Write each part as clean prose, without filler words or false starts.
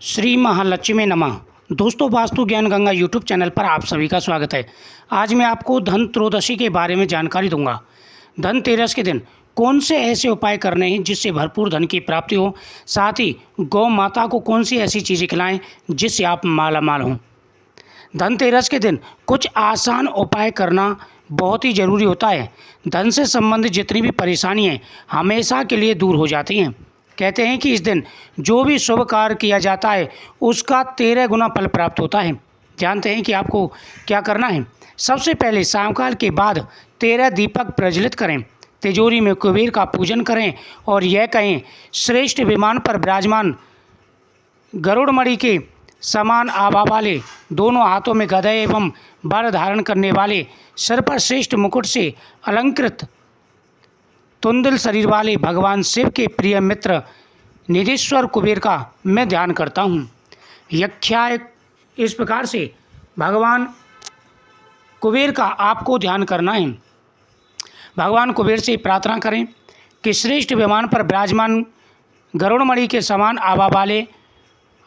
श्री महालक्ष्मी नमः। दोस्तों, वास्तु ज्ञान गंगा यूट्यूब चैनल पर आप सभी का स्वागत है। आज मैं आपको धन त्रयोदशी के बारे में जानकारी दूंगा। धनतेरस के दिन कौन से ऐसे उपाय करने हैं जिससे भरपूर धन की प्राप्ति हो, साथ ही गौ माता को कौन सी ऐसी चीज़ें खिलाएं जिससे आप मालामाल हों। धनतेरस के दिन कुछ आसान उपाय करना बहुत ही ज़रूरी होता है। धन से संबंधित जितनी भी परेशानी हैं हमेशा के लिए दूर हो जाती हैं। कहते हैं कि इस दिन जो भी शुभ कार्य किया जाता है उसका 13 गुना फल प्राप्त होता है। जानते हैं कि आपको क्या करना है। सबसे पहले सायंकाल के बाद 13 दीपक प्रज्वलित करें, तिजोरी में कुबेर का पूजन करें और यह कहें, श्रेष्ठ विमान पर विराजमान गरुड़मणि के समान आभा वाले, दोनों हाथों में गदा एवं वर धारण करने वाले, सिर पर श्रेष्ठ मुकुट से अलंकृत तुंदिल शरीर वाले भगवान शिव के प्रिय मित्र निधीश्वर कुबेर का मैं ध्यान करता हूँ। यख्याय इस प्रकार से भगवान कुबेर का आपको ध्यान करना है। भगवान कुबेर से प्रार्थना करें कि श्रेष्ठ विमान पर विराजमान गरुड़मणि के समान आभा वाले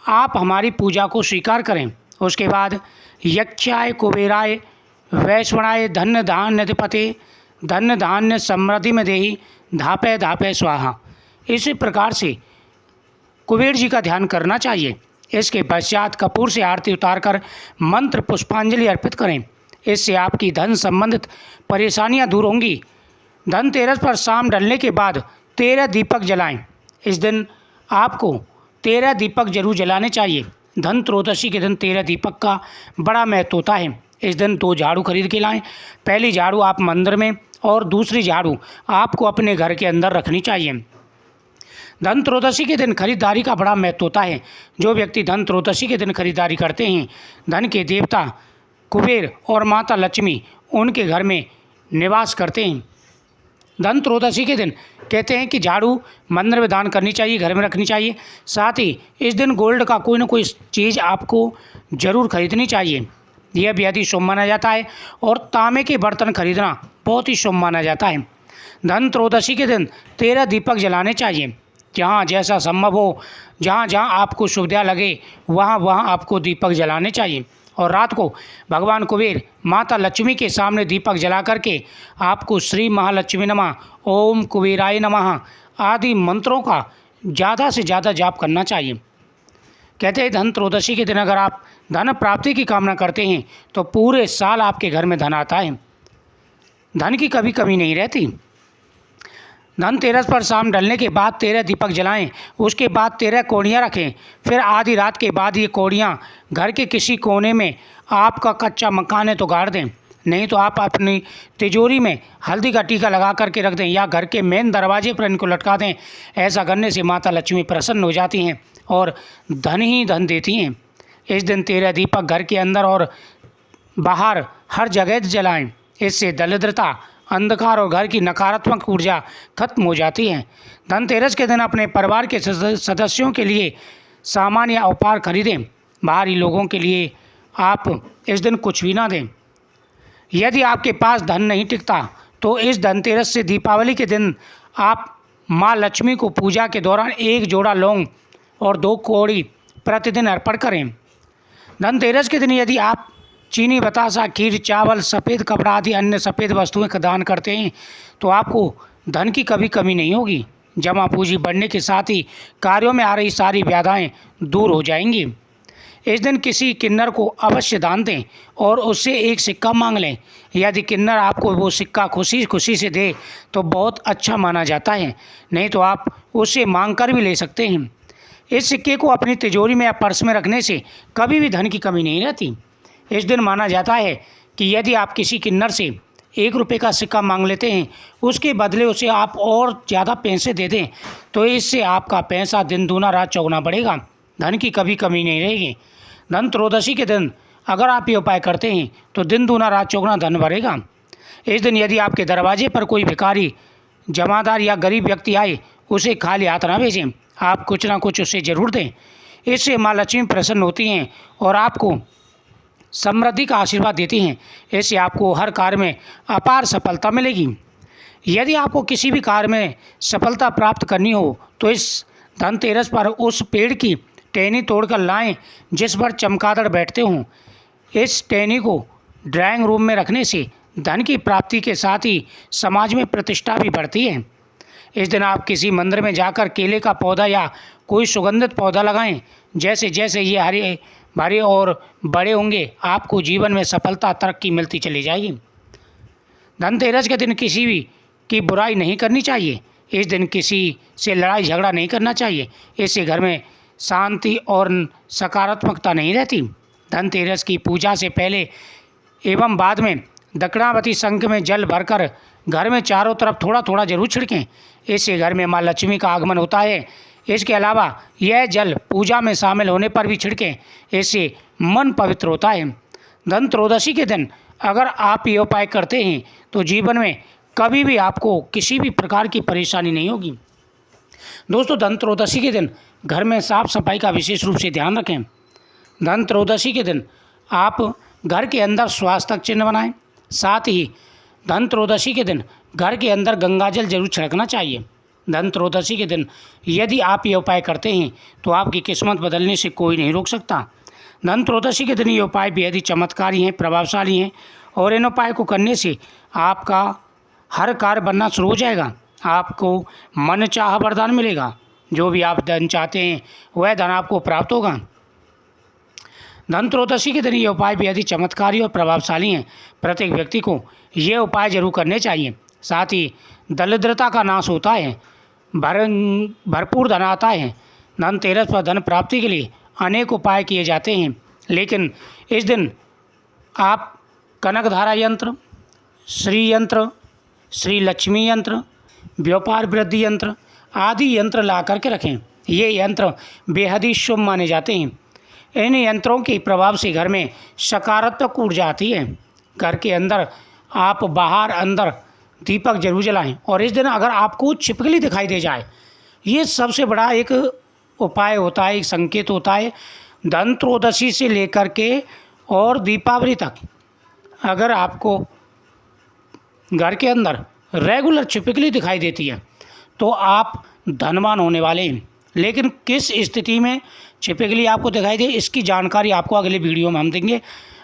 आप हमारी पूजा को स्वीकार करें। उसके बाद यक्षाय कुबेराय वैश्वणाय धन्य धान्यधिपते धन्य धान्य समृद्धि में देही धापे धापे स्वाहा, इसी प्रकार से कुबेर जी का ध्यान करना चाहिए। इसके पश्चात कपूर से आरती उतारकर मंत्र पुष्पांजलि अर्पित करें। इससे आपकी धन संबंधित परेशानियां दूर होंगी। धनतेरस पर शाम ढलने के बाद 13 दीपक जलाएं। इस दिन आपको 13 दीपक जरूर जलाने चाहिए। धन त्रयोदशी के दिन 13 दीपक का बड़ा महत्व होता है। इस दिन 2 झाड़ू खरीद के लाएं। पहली झाड़ू आप मंदिर में और दूसरी झाड़ू आपको अपने घर के अंदर रखनी चाहिए। धन त्रयोदशी के दिन खरीदारी का बड़ा महत्व होता है। जो व्यक्ति धन त्रयोदशी के दिन खरीदारी करते हैं, धन के देवता कुबेर और माता लक्ष्मी उनके घर में निवास करते हैं। धन त्रयोदशी के दिन कहते हैं कि झाड़ू मंदिर में दान करनी चाहिए, घर में रखनी चाहिए। साथ ही इस दिन गोल्ड का कोई ना कोई चीज़ आपको ज़रूर खरीदनी चाहिए। यह बेहद ही शुभ माना जाता है और तांबे के बर्तन खरीदना बहुत ही शुभ माना जाता है। धन त्रयोदशी के दिन 13 दीपक जलाने चाहिए। जहाँ जैसा संभव हो, जहाँ जहाँ आपको सुविधा लगे वहाँ वहाँ आपको दीपक जलाने चाहिए। और रात को भगवान कुबेर माता लक्ष्मी के सामने दीपक जला करके आपको श्री महालक्ष्मी नमः, ओम कुबेराय नमः आदि मंत्रों का ज़्यादा से ज़्यादा जाप करना चाहिए। कहते हैं धन त्रयोदशी के दिन अगर आप धन प्राप्ति की कामना करते हैं तो पूरे साल आपके घर में धन आता है। धन की कभी कमी नहीं रहती। धनतेरस पर शाम ढलने के बाद 13 दीपक जलाएं। उसके बाद 13 कौड़ियाँ रखें। फिर आधी रात के बाद ये कौड़ियाँ घर के किसी कोने में, आपका कच्चा मकान है तो गाड़ दें, नहीं तो आप अपनी तिजोरी में हल्दी का टीका लगा करके रख दें या घर के मेन दरवाजे पर इनको लटका दें। ऐसा करने से माता लक्ष्मी प्रसन्न हो जाती हैं और धन ही धन देती हैं। इस दिन 13 दीपक घर के अंदर और बाहर हर जगह जलाएं। इससे दरिद्रता, अंधकार और घर की नकारात्मक ऊर्जा खत्म हो जाती है। धनतेरस के दिन अपने परिवार के सदस्यों के लिए सामान या उपहार खरीदें। बाहरी लोगों के लिए आप इस दिन कुछ भी ना दें। यदि आपके पास धन नहीं टिकता तो इस धनतेरस से दीपावली के दिन आप माँ लक्ष्मी को पूजा के दौरान 1 जोड़ा लौंग और 2 कौड़ी प्रतिदिन अर्पण करें। धनतेरस के दिन यदि आप चीनी, बतासा, खीर, चावल, सफ़ेद कपड़ा आदि अन्य सफ़ेद वस्तुएं का दान करते हैं तो आपको धन की कभी कमी नहीं होगी। जमा पूंजी बढ़ने के साथ ही कार्यों में आ रही सारी बाधाएं दूर हो जाएंगी। इस दिन किसी किन्नर को अवश्य दान दें और उससे 1 सिक्का मांग लें। यदि किन्नर आपको वो सिक्का खुशी खुशी से दे तो बहुत अच्छा माना जाता है, नहीं तो आप उससे मांग कर भी ले सकते हैं। इस सिक्के को अपनी तिजोरी में या पर्स में रखने से कभी भी धन की कमी नहीं रहती। इस दिन माना जाता है कि यदि आप किसी किन्नर से 1 रुपये का सिक्का मांग लेते हैं, उसके बदले उसे आप और ज़्यादा पैसे दे दें तो इससे आपका पैसा दिन दूना रात चौगुना बढ़ेगा। धन की कभी कमी नहीं रहेगी। धन त्रयोदशी के दिन अगर आप ये उपाय करते हैं तो दिन दूना रात चौगुना धन बढ़ेगा। इस दिन यदि आपके दरवाजे पर कोई भिखारी, जमादार या गरीब व्यक्ति आए, उसे खाली हाथ ना भेजें। आप कुछ ना कुछ उसे ज़रूर दें। इससे माँ लक्ष्मी प्रसन्न होती हैं और आपको समृद्धि का आशीर्वाद देती हैं। इससे आपको हर कार्य में अपार सफलता मिलेगी। यदि आपको किसी भी कार्य में सफलता प्राप्त करनी हो तो इस धनतेरस पर उस पेड़ की टहनी तोड़कर लाएं जिस पर चमगादड़ बैठते हों। इस टहनी को ड्राइंग रूम में रखने से धन की प्राप्ति के साथ ही समाज में प्रतिष्ठा भी बढ़ती है। इस दिन आप किसी मंदिर में जाकर केले का पौधा या कोई सुगंधित पौधा लगाएं। जैसे जैसे ये हरे भरे और बड़े होंगे, आपको जीवन में सफलता तरक्की मिलती चली जाएगी। धनतेरस के दिन किसी भी की बुराई नहीं करनी चाहिए। इस दिन किसी से लड़ाई झगड़ा नहीं करना चाहिए। इससे घर में शांति और सकारात्मकता नहीं रहती। धनतेरस की पूजा से पहले एवं बाद में दक्षिणावर्ती शंख में जल भरकर घर में चारों तरफ थोड़ा थोड़ा जरूर छिड़कें। इससे घर में माँ लक्ष्मी का आगमन होता है। इसके अलावा यह जल पूजा में शामिल होने पर भी छिड़कें। इससे मन पवित्र होता है। धन त्रयोदशी के दिन अगर आप ये उपाय करते हैं तो जीवन में कभी भी आपको किसी भी प्रकार की परेशानी नहीं होगी। दोस्तों, धन त्रयोदशी के दिन घर में साफ सफाई का विशेष रूप से ध्यान रखें। धन त्रयोदशी के दिन आप घर के अंदर स्वास्तिक चिन्ह बनाएं। साथ ही धन त्रयोदशी के दिन घर के अंदर गंगाजल जरूर छिड़कना चाहिए। धन त्रयोदशी के दिन यदि आप ये उपाय करते हैं तो आपकी किस्मत बदलने से कोई नहीं रोक सकता। धन त्रयोदशी के दिन ये उपाय बेहद ही चमत्कारी हैं, प्रभावशाली हैं और इन उपाय को करने से आपका हर कार्य बनना शुरू हो जाएगा। आपको मन चाहा वरदान मिलेगा। जो भी आप धन चाहते हैं वह धन आपको प्राप्त होगा। धन त्रयोदशी के दिन ये उपाय बेहद ही चमत्कारी और प्रभावशाली हैं। प्रत्येक व्यक्ति को ये उपाय जरूर करने चाहिए। साथ ही दरिद्रता का नाश होता है, भरपूर धन आता है। धनतेरस पर धन प्राप्ति के लिए अनेक उपाय किए जाते हैं, लेकिन इस दिन आप कनकधारा यंत्र, श्री यंत्र, श्री लक्ष्मी यंत्र, व्यापार वृद्धि यंत्र आदि यंत्र ला करके रखें। ये यंत्र बेहद ही शुभ माने जाते हैं। इन यंत्रों के प्रभाव से घर में सकारात्मक ऊर्जा आती है। घर के अंदर आप बाहर अंदर दीपक जरूर जलाएं। और इस दिन अगर आपको छिपकली दिखाई दे जाए, ये सबसे बड़ा एक उपाय होता है, एक संकेत होता है। धन त्रयोदशी से लेकर के और दीपावली तक अगर आपको घर के अंदर रेगुलर छिपकली दिखाई देती है तो आप धनवान होने वाले हैं। लेकिन किस स्थिति में छिपकली आपको दिखाई दे, इसकी जानकारी आपको अगले वीडियो में हम देंगे।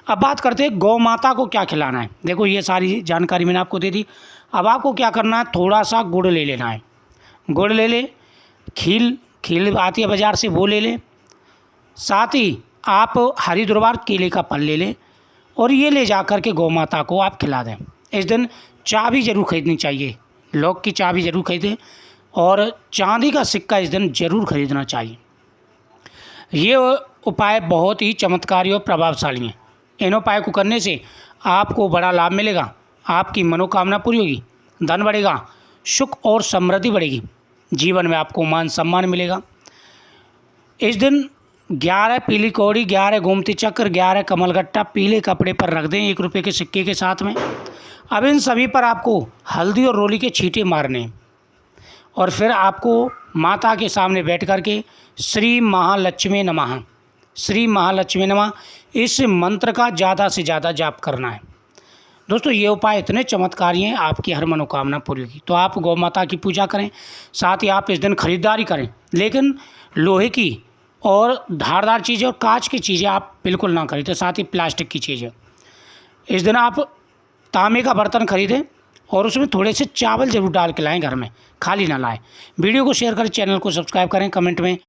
अब बात करते हैं गौ माता को क्या खिलाना है। देखो, ये सारी जानकारी मैंने आपको दे दी। अब आपको क्या करना है, थोड़ा सा गुड़ ले लेना है। गुड़ ले ले, खील आती है बाज़ार से, वो ले लें। साथ ही आप हरिद्वार केले का फल ले लें और ये ले जा कर के गौ माता को आप खिला दें। इस दिन चाबी जरूर खरीदनी चाहिए, लॉक की चाबी जरूर खरीदें और चांदी का सिक्का इस दिन जरूर खरीदना चाहिए। ये उपाय बहुत ही चमत्कारी और प्रभावशाली हैं। इन उपाय को करने से आपको बड़ा लाभ मिलेगा। आपकी मनोकामना पूरी होगी, धन बढ़ेगा, सुख और समृद्धि बढ़ेगी, जीवन में आपको मान सम्मान मिलेगा। इस दिन 11 पीली कौड़ी, 11 गोमती चक्र, 11 कमलगट्टा पीले कपड़े पर रख दें 1 रुपये के सिक्के के साथ में। अब इन सभी पर आपको हल्दी और रोली के छींटे मारने हैं और फिर आपको माता के सामने बैठ कर के श्री महालक्ष्मी नमः, श्री महालक्ष्मी नमः इस मंत्र का ज़्यादा से ज़्यादा जाप करना है। दोस्तों, ये उपाय इतने चमत्कारी हैं, आपकी हर मनोकामना पूरी होगी। तो आप गौ माता की पूजा करें। साथ ही आप इस दिन खरीदारी करें, लेकिन लोहे की और धारदार चीज़ें और कांच की चीज़ें आप बिल्कुल ना खरीदें। साथ ही प्लास्टिक की चीज़ें। इस दिन आप तांबे का बर्तन खरीदें और उसमें थोड़े से चावल जरूर डाल के लाएं, घर में खाली ना लाएं। वीडियो को शेयर करें, चैनल को सब्सक्राइब करें, कमेंट में